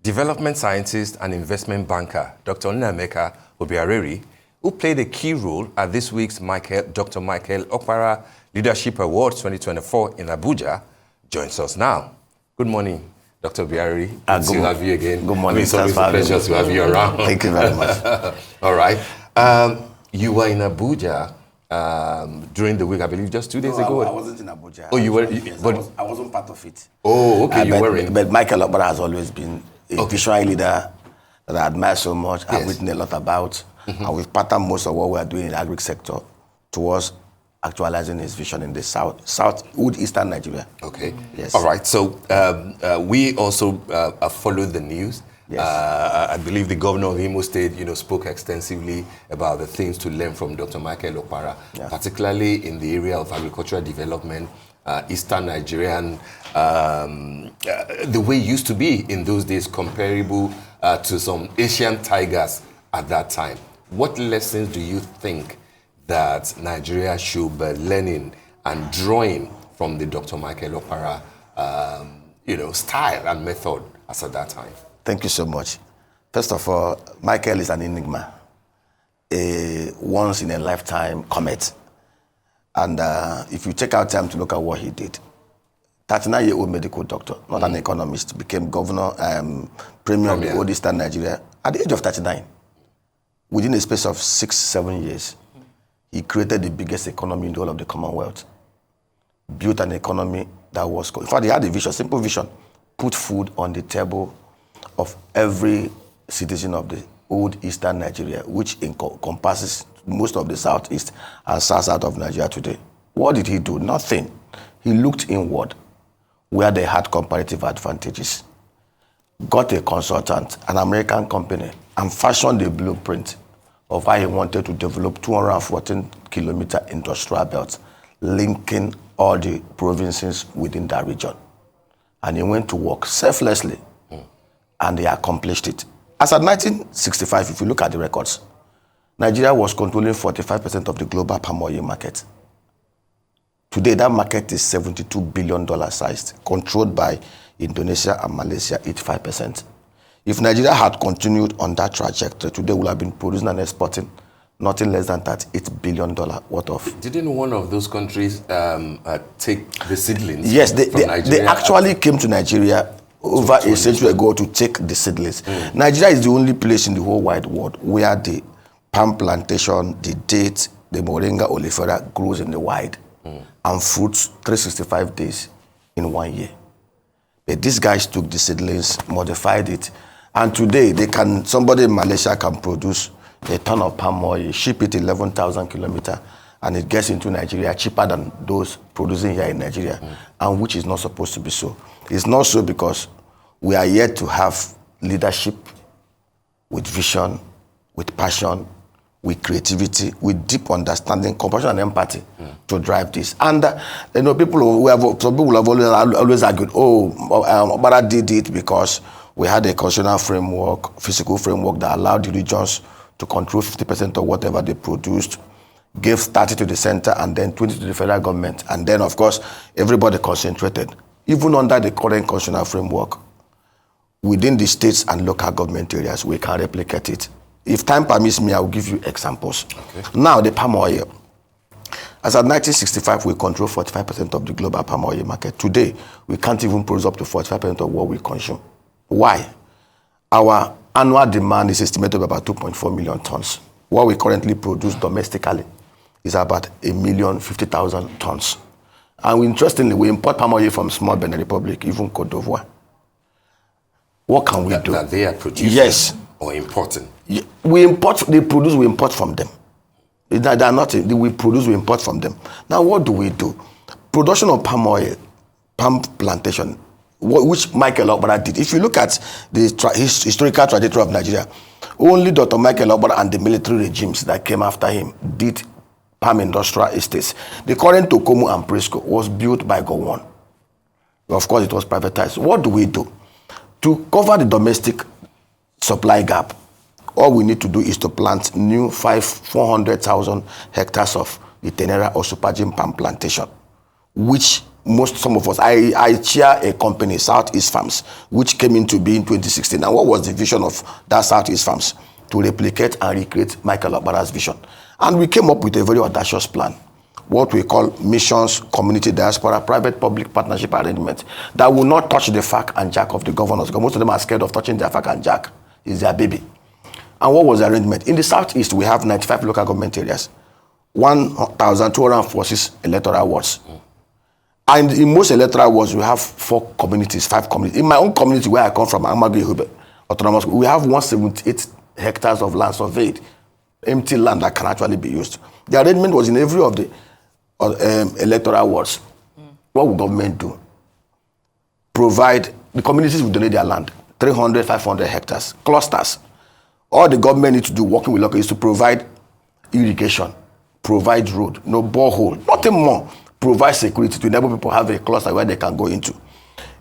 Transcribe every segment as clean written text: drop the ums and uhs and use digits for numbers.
Development scientist and investment banker Dr. Nnaemeka Obiaraeri, who played a key role at this week's Dr. Michael Okpara Leadership Awards 2024 in Abuja, joins us now. Good morning, Dr. Obiaraeri. Good to have you again. Good morning. It's always a pleasure to have you around. Thank you very much. All right. You were in Abuja during the week, I believe, just 2 days ago. I wasn't in Abuja. Oh, you were? Yes, I wasn't part of it. Oh, okay, you were in. But Michael Okpara has always been a visionary leader that I admire so much. I've written a lot about. And we've patterned most of what we are doing in the agri sector towards actualizing his vision in the southeastern Nigeria. Okay. Yes. All right. So we also followed the news. Yes. I believe the governor of Imo State, spoke extensively about the things to learn from Dr. Michael Okpara, particularly in the area of agricultural development, Eastern Nigerian, the way it used to be in those days, comparable to some Asian tigers at that time. What lessons do you think that Nigeria should be learning and drawing from the Dr. Michael Okpara, style and method as at that time? Thank you so much. First of all, Michael is an enigma, a once-in-a-lifetime comet. And if you take out time to look at what he did, 39-year-old medical doctor, not an economist, became governor, premier of the old Eastern Nigeria at the age of 39. Within a space of 6-7 years, he created the biggest economy in the whole of the Commonwealth, built an economy that was, in fact, he had a vision, simple vision, put food on the table of every citizen of the old Eastern Nigeria, which encompasses most of the southeast and south of Nigeria today. What did he do? Nothing. He looked inward, where they had comparative advantages, got a consultant, an American company, and fashioned a blueprint of how he wanted to develop 214-kilometer industrial belts, linking all the provinces within that region. And he went to work selflessly, and they accomplished it. As at 1965, if you look at the records, Nigeria was controlling 45% of the global palm oil market. Today, that market is $72 billion sized, controlled by Indonesia and Malaysia, 85%. If Nigeria had continued on that trajectory, today we would have been producing and exporting nothing less than $38 billion worth of. Didn't one of those countries take the seedlings? Yes, they actually came to Nigeria over a century ago to take the seedlings. Nigeria is the only place in the whole wide world where the palm plantation, the date, the moringa oleifera grows in the wild and fruits 365 days in 1 year. But these guys took the seedlings, modified it, and today somebody in Malaysia can produce a ton of palm oil, ship it 11,000 kilometers, and it gets into Nigeria cheaper than those producing here in Nigeria, and which is not supposed to be so. It's not so because we are yet to have leadership with vision, with passion, with creativity, with deep understanding, compassion, and empathy to drive this. And some people have always argued, Okpara did it because we had a constitutional framework, physical framework that allowed the regions to control 50% of whatever they produced, gave 30 to the center and then 20 to the federal government. And then, of course, everybody concentrated. Even under the current constitutional framework, within the states and local government areas, we can replicate it. If time permits me, I will give you examples. Okay. Now, the palm oil. As of 1965, we control 45% of the global palm oil market. Today, we can't even produce up to 45% of what we consume. Why? Our annual demand is estimated about 2.4 million tons. What we currently produce domestically is about 1,050,000 tons. And interestingly, we import palm oil from small Benin Republic, even Côte d'Ivoire. What can we do? That they are producing? Yes. Or importing? We import, they produce, we import from them. They are not, we produce, we import from them. Now, what do we do? Production of palm oil, palm plantation, which Michael Okpara did. If you look at the historical trajectory of Nigeria, only Dr. Michael Okpara and the military regimes that came after him did palm industrial estates. The current Tokomu and Presco was built by Gowon. Of course, it was privatized. What do we do? To cover the domestic supply gap, all we need to do is to plant new 400,000 hectares of the Tenera or Super Palm plantation. which some of us, I chair a company, Southeast Farms, which came into being in 2016. And what was the vision of that Southeast Farms? To replicate and recreate Michael Okpara's vision. And we came up with a very audacious plan, what we call missions, community diaspora, private-public partnership arrangement that will not touch the fact and jack of the governors, because most of them are scared of touching their fact and jack. It's their baby. And what was the arrangement? In the Southeast, we have 95 local government areas, 1,246 electoral wards. And in most electoral wards, we have 4 communities, 5 communities. In my own community, where I come from, Agro, autonomous, we have 178 hectares of land surveyed, empty land that can actually be used. The arrangement was in every of the electoral wards. What will government do? Provide, the communities will donate their land, 300, 500 hectares, clusters. All the government needs to do, working with local, is to provide irrigation, provide road, no borehole, nothing more. Provide security to enable people to have a cluster where they can go into.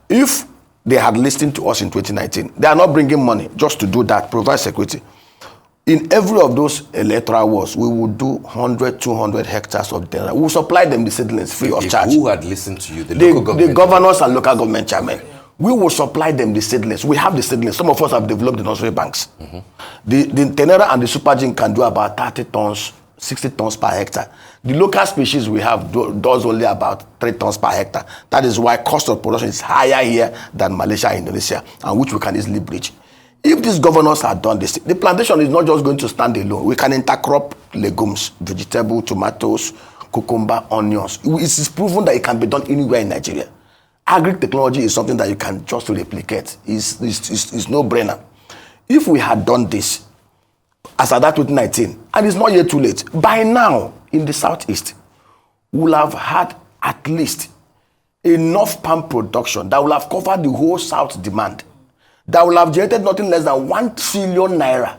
If they had listened to us in 2019, they are not bringing money just to do that, provide security. In every of those electoral wards, we will do 100, 200 hectares of data. We will supply them the seedlings free of charge. Who had listened to you? The local government? The governors and local government chairmen. We will supply them the seedlings. We have the seedlings. Some of us have developed the nursery banks. The Tenera and the Super Gene can do about 30 tons, 60 tons per hectare. The local species we have does only about 3 tons per hectare. That is why cost of production is higher here than Malaysia and Indonesia, and which we can easily bridge. If these governors had done this, the plantation is not just going to stand alone. We can intercrop legumes, vegetable, tomatoes, cucumber, onions. It is proven that it can be done anywhere in Nigeria. Agri-technology is something that you can just replicate. It's no-brainer. If we had done this, as at that 2019, and it's not yet too late, by now, in the Southeast, we'll have had at least enough palm production that will have covered the whole South demand, that will have generated nothing less than 1 trillion naira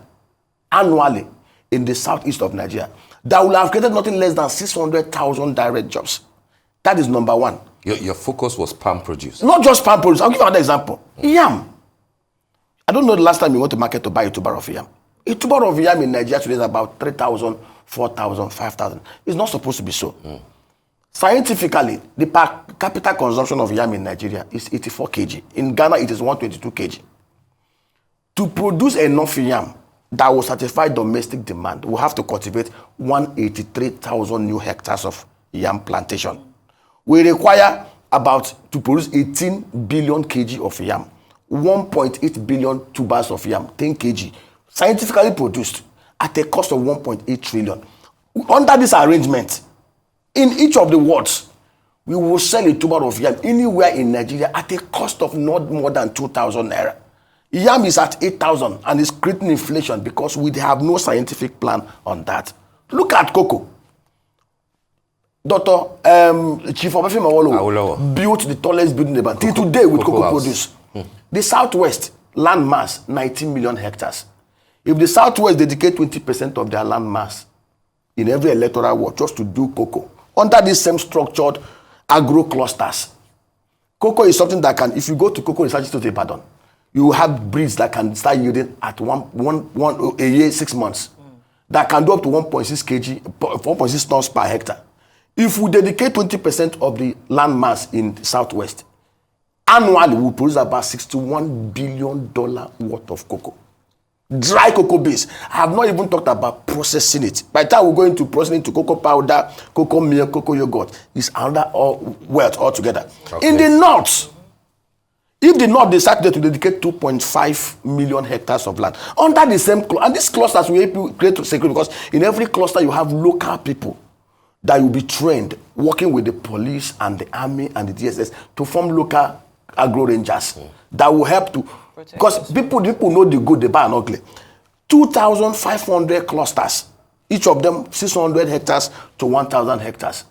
annually in the Southeast of Nigeria, that will have created nothing less than 600,000 direct jobs. That is number one. Your focus was palm produce. Not just palm produce. I'll give you another example. Yam. I don't know the last time you went to market to buy a tuber of yam. A tuber of yam in Nigeria today is about 3,000, 4,000, 5,000. It's not supposed to be so. Scientifically, the per capita consumption of yam in Nigeria is 84 kg. In Ghana, it is 122 kg. To produce enough yam that will satisfy domestic demand, we'll have to cultivate 183,000 new hectares of yam plantation. We require to produce 18 billion kg of yam, 1.8 billion tubers of yam, 10 kg, scientifically produced at a cost of 1.8 trillion. Under this arrangement, in each of the wards, we will sell a tuber of yam anywhere in Nigeria at a cost of not more than 2,000 naira. Yam is at 8,000 and is creating inflation because we have no scientific plan on that. Look at cocoa. Chief Obafemi Awolowo built the tallest building in the till today with cocoa produce. The Southwest land mass, 19 million hectares. If the Southwest dedicate 20% of their land mass in every electoral ward just to do cocoa, under this same structured agro clusters, cocoa is something that can, if you go to cocoa research institute in Ibadan, you have breeds that can start yielding at a year, 6 months, that can do up to 1.6 kg, 1.6 tons per hectare. If we dedicate 20% of the land mass in the Southwest, annually we produce about $61 billion worth of cocoa. Dry cocoa base. I have not even talked about processing it. By the time we go into processing to cocoa powder, cocoa milk, cocoa yogurt, it's another wealth altogether. Okay. In the north, if the north decide to dedicate 2.5 million hectares of land under the same and these clusters will help you create security, because in every cluster you have local people that will be trained working with the police and the army and the DSS to form local agro rangers that will help to, because people know the good, the bad and ugly. 2,500 clusters, each of them 600 hectares to 1,000 hectares.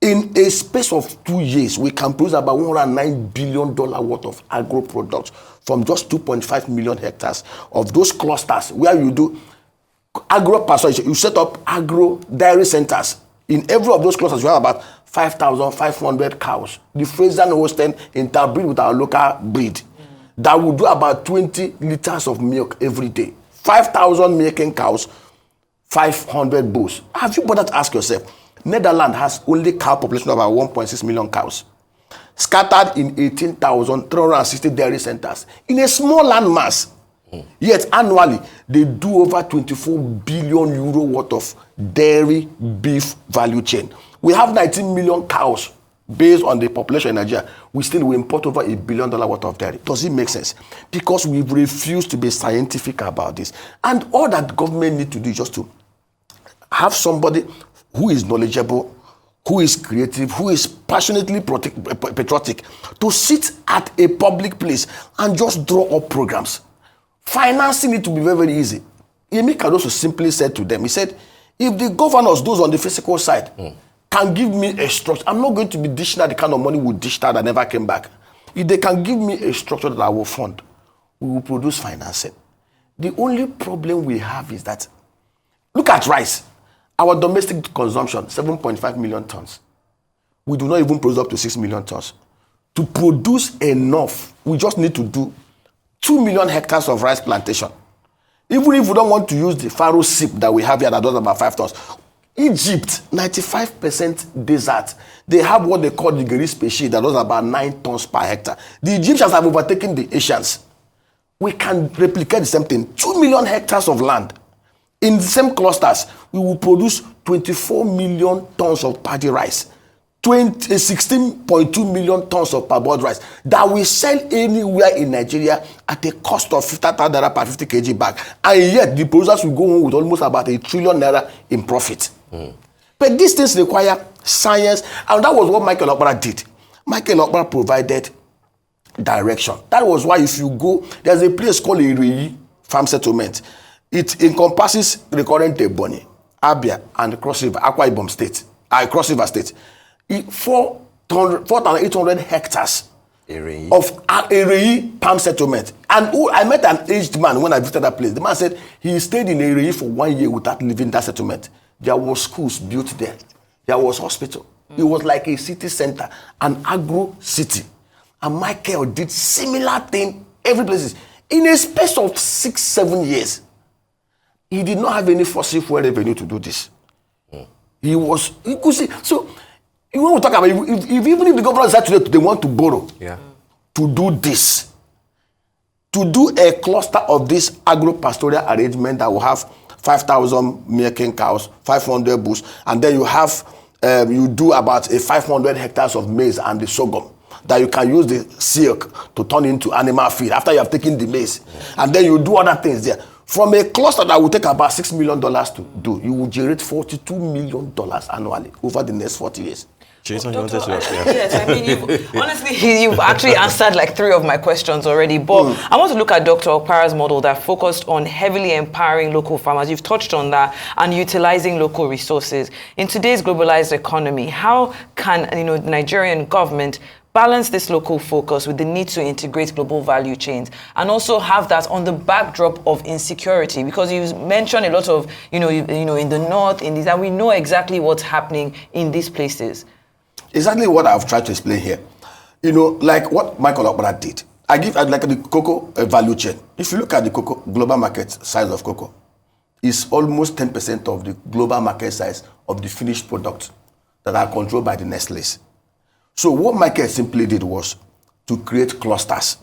In a space of 2 years, we can produce about $109 billion worth of agro products from just 2.5 million hectares of those clusters where you do agro pasture. You set up agro dairy centers. In every of those clusters, you have about 5,500 cows. The Fraser Holstein interbreed with our local breed. That will do about 20 liters of milk every day. 5,000 milking cows, 500 bulls. Have you bothered to ask yourself, Netherlands has only cow population of about 1.6 million cows, scattered in 18,360 dairy centers in a small land mass. Yet annually, they do over 24 billion euro worth of dairy beef value chain. We have 19 million cows based on the population in Nigeria. We still will import over $1 billion worth of dairy. Does it make sense? Because we've refused to be scientific about this. And all that government need to do is just to have somebody who is knowledgeable, who is creative, who is passionately patriotic, to sit at a public place and just draw up programs. Financing it to be very, very easy. Nnaemeka also simply said to them, he said, if the governors, those on the physical side, can give me a structure, I'm not going to be dishing out the kind of money we dished out that never came back. If they can give me a structure that I will fund, we will produce financing. The only problem we have is that, look at rice. Our domestic consumption, 7.5 million tons. We do not even produce up to 6 million tons. To produce enough, we just need to do 2 million hectares of rice plantation. Even if we don't want to use the farrow sip that we have here that does about 5 tons. Egypt, 95% desert. They have what they call the Geri species that does about 9 tons per hectare. The Egyptians have overtaken the Asians. We can replicate the same thing. 2 million hectares of land. In the same clusters, we will produce 24 million tons of paddy rice. 16.2 million tons of parboiled rice that we sell anywhere in Nigeria at a cost of 50,000 naira per 50 kg bag. And yet, the producers will go home with almost about 1 trillion naira in profit. But these things require science, and that was what Michael Okpara did. Michael Okpara provided direction. That was why if you go, there's a place called Obiaraeri Farm Settlement. It encompasses the current Ebonyi, Abia, and Cross River, Akwa Ibom State, Cross River State. 4,800 hectares of Obiaraeri Farm Settlement. And I met an aged man when I visited that place. The man said he stayed in Obiaraeri for 1 year without leaving that settlement. There was schools built there. There was hospital. It was like a city center, an agro city. And Michael did similar thing every place. In a space of 6-7 years, he did not have any fossil fuel revenue to do this. He could see. So, when we talk about even if the government said today they want to borrow to do this, to do a cluster of this agro-pastoral arrangement that will have 5,000 milking cows, 500 bulls, and then you have you do about 500 hectares of maize and the sorghum that you can use the silk to turn into animal feed after you have taken the maize, and then you do other things there. From a cluster that will take about $6 million to do, you will generate $42 million annually over the next 40 years. Jason, you wanted to ask? Yes, I mean, you've actually answered like 3 of my questions already. But I want to look at Dr. Okpara's model that focused on heavily empowering local farmers. You've touched on that, and utilizing local resources. In today's globalized economy, how can the Nigerian government balance this local focus with the need to integrate global value chains and also have that on the backdrop of insecurity? Because you mentioned a lot of, in the north, in this, and we know exactly what's happening in these places. Exactly what I've tried to explain here. Like what Michael Okpara did. I give like the cocoa value chain. If you look at the cocoa global market size of cocoa, it's almost 10% of the global market size of the finished products that are controlled by the Nestle's. So what Michael simply did was to create clusters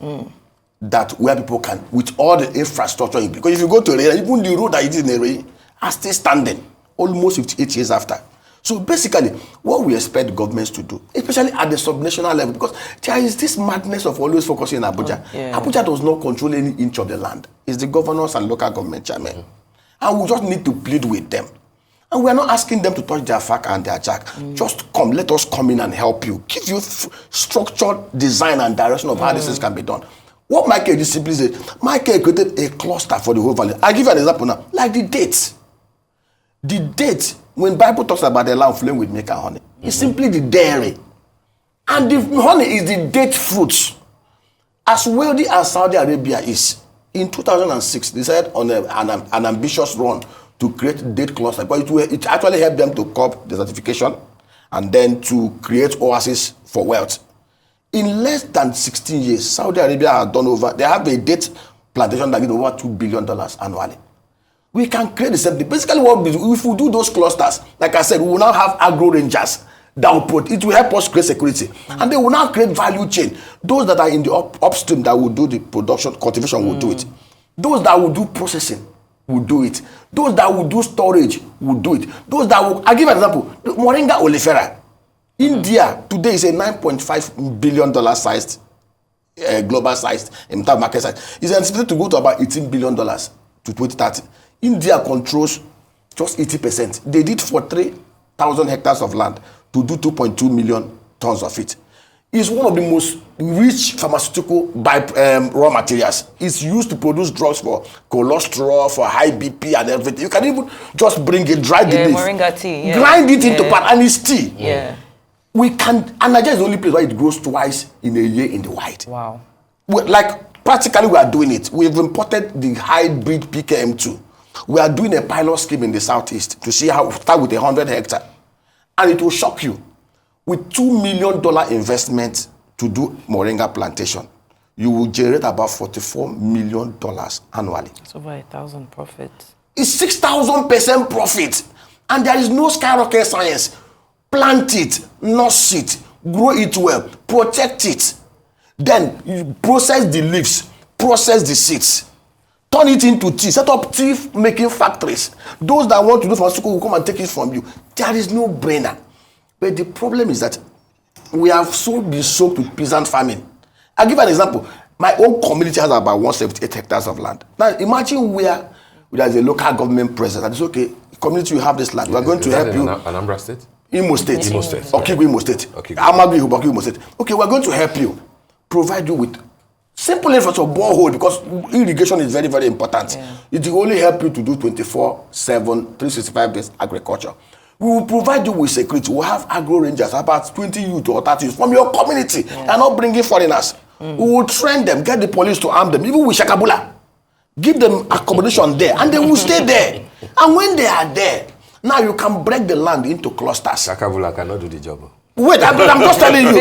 that where people can, with all the infrastructure, because if you go to Obiaraeri, even the road that is in Obiaraeri are still standing almost 58 years after. So basically, what we expect governments to do, especially at the subnational level, because there is this madness of always focusing on Abuja. Abuja does not control any inch of the land. It's the governors and local government chairmen. And we just need to plead with them. And we are not asking them to touch their fact and their jack. Just come, let us come in and help you. Give you structured design and direction of how this things can be done. What Michael did simply said, Michael created a cluster for the whole valley. I'll give you an example now, like the dates. The date, when Bible talks about the land flowing with milk and honey, it's simply the dairy. And the honey is the date fruits. As wealthy as Saudi Arabia is, in 2006, they decided on an ambitious run to create date cluster, but it actually helped them to curb desertification and then to create oases for wealth. In less than 16 years, Saudi Arabia has done they have a date plantation that gives over $2 billion annually. We can create the same thing. Basically, what we do, if we do those clusters, like I said, we will now have agro rangers that will put, it will help us create security. And they will now create value chain. Those that are in the upstream that will do the production, cultivation will do it. Those that will do processing will do it. Those that will do storage will do it. Those that will, I'll give an example. The Moringa oleifera. India today is a $9.5 billion sized, global sized, in terms of market size. It's anticipated to go to about $18 billion to 2030. India controls just 80%. They did for 3,000 hectares of land to do 2.2 million tons of it. It's one of the most rich pharmaceutical raw materials. It's used to produce drugs for cholesterol, for high BP and everything. You can even just bring it, dry the leaf, moringa tea, grind it into part, and it's tea. Yeah. We can, and Nigeria is the only place where it grows twice in a year in the wild. Wow. Like, practically we are doing it. We've imported the hybrid PKM2. We are doing a pilot scheme in the southeast to see how, start with 100 hectares. And it will shock you. With $2 million investment to do moringa plantation, you will generate about $44 million annually. It's over 1,000 profit. It's 6,000% profit. And there is no skyrocket science. Plant it, nurse it, grow it well, protect it. Then you process the leaves, process the seeds, turn it into tea, set up tea making factories. Those that want to do pharmaceutical will come and take it from you. There is no brainer. But the problem is that we have been soaked with peasant farming. I'll give an example. My own community has about 178 hectares of land. Now imagine where there is a local government presence and it's okay, community, you have this land. We are going to help you. Anambra State? Imo State. Imo State. Okigwe Imo State. Okigwe Imo State. Okay, we're going to help you. Provide you with simple infrastructure, borehole, because irrigation is very, very important. Yeah. It will only help you to do 24/7, 365 days agriculture. We will provide you with security. We'll have agro rangers, about 20 youth or 30 youth from your community, and not bringing foreigners. We will train them, get the police to arm them, even with Shakabula. Give them accommodation there, and they will stay there. And when they are there, now you can break the land into clusters. Shakabula cannot do the job. Wait, I'm just telling you.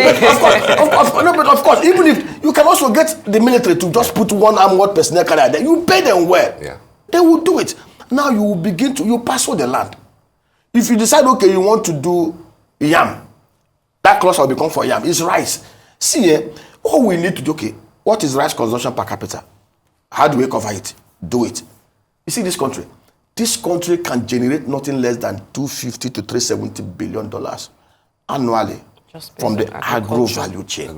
Of course, even if you can also get the military to just put one armored personnel carrier there, you pay them well. Yeah. They will do it. Now you will begin to, you parcel the land. If you decide, okay, you want to do yam, that cluster will become for yam. It's rice. See, all we need to do, okay, what is rice consumption per capita? How do we cover it? Do it. You see this country? This country can generate nothing less than $250 to $370 billion annually from the agro value chain.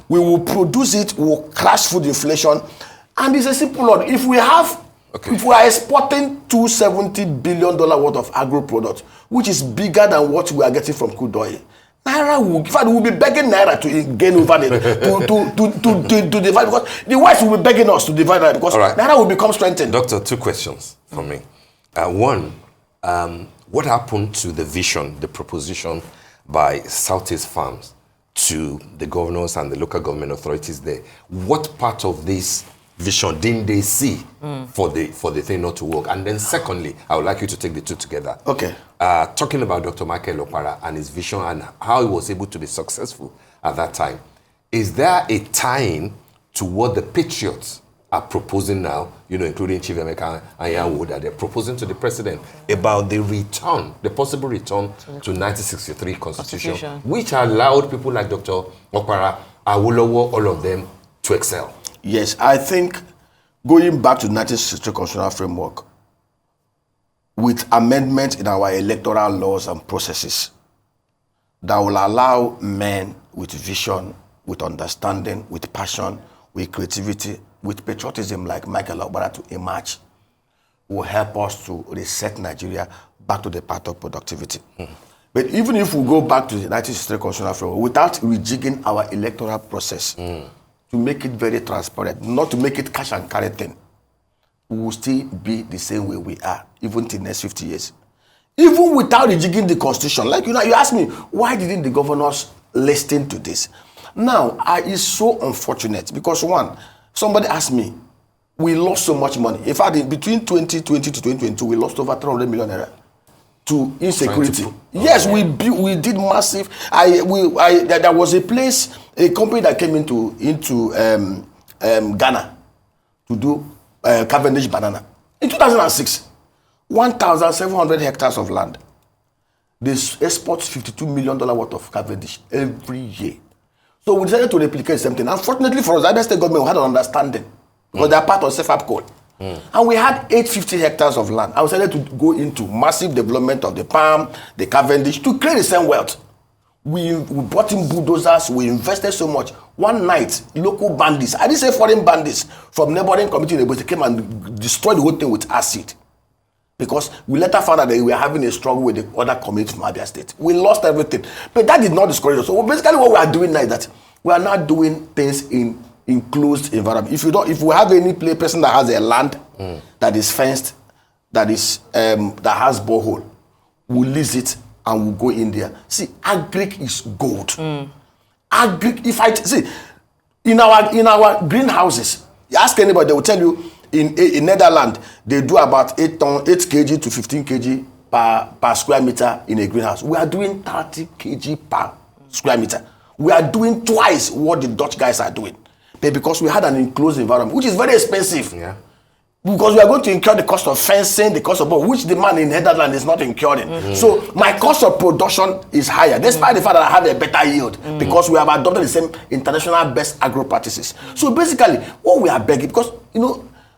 We will produce it, we will crash food inflation, and it's a simple lot. If we have, if we are exporting $270 billion worth of agro products, which is bigger than what we are getting from crude oil, Naira will, in fact, we'll be begging Naira to gain over the to divide, because the West will be begging us to divide Naira, because Naira will become strengthened. Doctor, two questions from me. One, what happened to the vision, the proposition by Southeast Farms to the governors and the local government authorities there? What part of this vision didn't they see for the thing not to work? And then secondly, I would like you to take the two together. Okay. Talking about Dr. Michael Okpara and his vision and how he was able to be successful at that time, is there a tie-in to what the Patriots are proposing now, you know, including Chief Nnaemeka and Yanwo, that they're proposing to the president about the return, the possible return to 1963 Constitution, which allowed people like Dr. Okpara, Awolowo, all of them to excel? Yes, I think going back to the 1963 Constitutional Framework, with amendments in our electoral laws and processes that will allow men with vision, with understanding, with passion, with creativity, with patriotism like Michael Okpara to emerge, will help us to reset Nigeria back to the path of productivity. But even if we go back to the 1963 Constitutional Framework without rejigging our electoral process to make it very transparent, not to make it cash and carry thing, we will still be the same way we are, even till the next 50 years. Even without rejigging the Constitution, like you ask me, why didn't the governors listen to this? Now, it's so unfortunate because one, somebody asked me, we lost so much money. In fact, between 2020 to 2022, we lost over 300 million naira to insecurity. Yes, we did massive. There was a place, a company that came into Ghana to do Cavendish banana in 2006. 1,700 hectares of land. They export $52 million worth of Cavendish every year. So we decided to replicate the same thing. Unfortunately for us, the Abia State government, we had an understanding because they are part of CFAP code. And we had 850 hectares of land. I decided to go into massive development of the palm, the Cavendish, to create the same wealth. We brought in bulldozers, we invested so much. One night, local bandits, I didn't say foreign bandits, from neighboring community, they came and destroyed the whole thing with acid. Because we later found out that we were having a struggle with the other communities from Abia State. We lost everything. But that did not discourage us. So basically what we are doing now is that we are not doing things in enclosed environment. If we have any person that has a land that is fenced, that has borehole, we'll lease it and we'll go in there. See, agric is gold. Agric, if I see in our greenhouses, you ask anybody, they will tell you in Netherlands, they do about 8 kg to 15 kg per square meter in a greenhouse. We are doing 30 kg per square meter. We are doing twice what the Dutch guys are doing. But because we had an enclosed environment, which is very expensive. Yeah. Because we are going to incur the cost of fencing, the cost of which the man in Netherlands is not incurring. So my cost of production is higher, despite the fact that I have a better yield, because we have adopted the same international best agro practices. So basically, what we are begging, because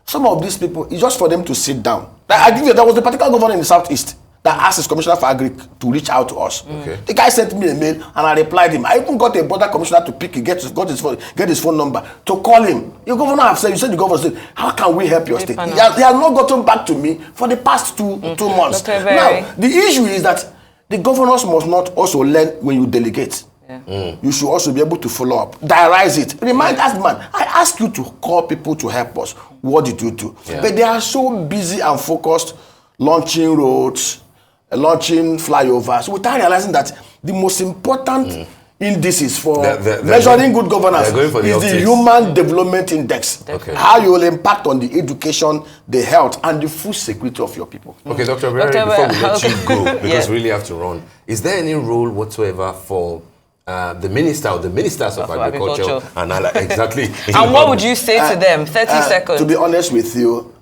some of these people, it's just for them to sit down. Like I give you, there was a particular governor in the southeast that asked his commissioner for agri to reach out to us. The guy sent me a mail and I replied him. I even got a border commissioner to pick, get his phone number to call him. Your governor have said, you said the governor said, how can we help your state? He has not gotten back to me for the past two months. Now, the issue is that the governors must not also learn when you delegate. You should also be able to follow up, diarize it. Remind us, man, I ask you to call people to help us. What did you do? But they are so busy and focused launching roads, launching flyovers, without realizing that the most important indices for measuring good governance is the Human Development Index. How you will impact on the education, the health, and the food security of your people. Okay, Dr. Obiaraeri, before we let you go, because we really have to run, is there any role whatsoever for the minister or the ministers of agriculture? And exactly. And what would you say to them? 30 seconds. To be honest with you,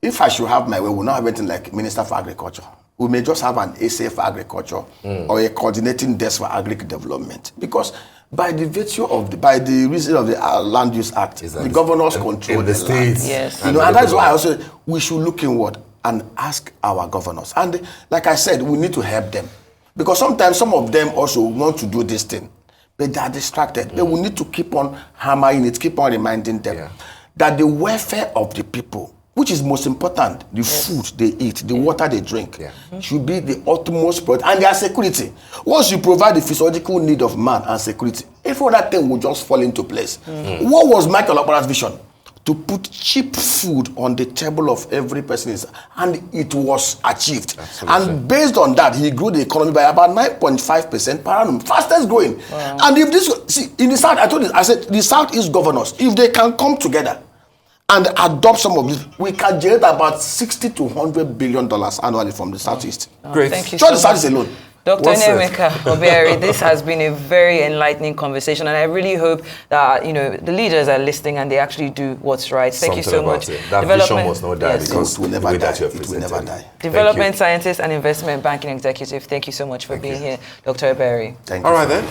if I should have my way, we'll not have anything like Minister for Agriculture. We may just have an SA for agriculture or a coordinating desk for agric development. Because by the virtue of by the reason of the Land Use Act, the governors control the states. Yes. And that's why I also we should look inward and ask our governors. And like I said, we need to help them. Because sometimes some of them also want to do this thing, but they are distracted. They will need to keep on hammering it, keep on reminding them that the welfare of the people, which is most important, the food they eat, the water they drink, should be the utmost priority, and their security. Once you provide the physiological need of man and security, every other thing will just fall into place. What was Michael Okpara's vision? To put cheap food on the table of every person, and it was achieved. Absolutely. And based on that, he grew the economy by about 9.5% per annum, fastest growing. Wow. And if this, in the South, I said, the Southeast governors, if they can come together and adopt some of this, we can generate about $60 to $100 billion annually from the Southeast. Great. Thank you so the Southeast alone. Dr. Nnaemeka Obiaraeri, this has been a very enlightening conversation, and I really hope that the leaders are listening and they actually do what's right. Thank you so much. That vision must not die because it will never die. Development scientist and investment banking executive. Thank you so much for being here, Dr. Obiaraeri. Thank you. All right then.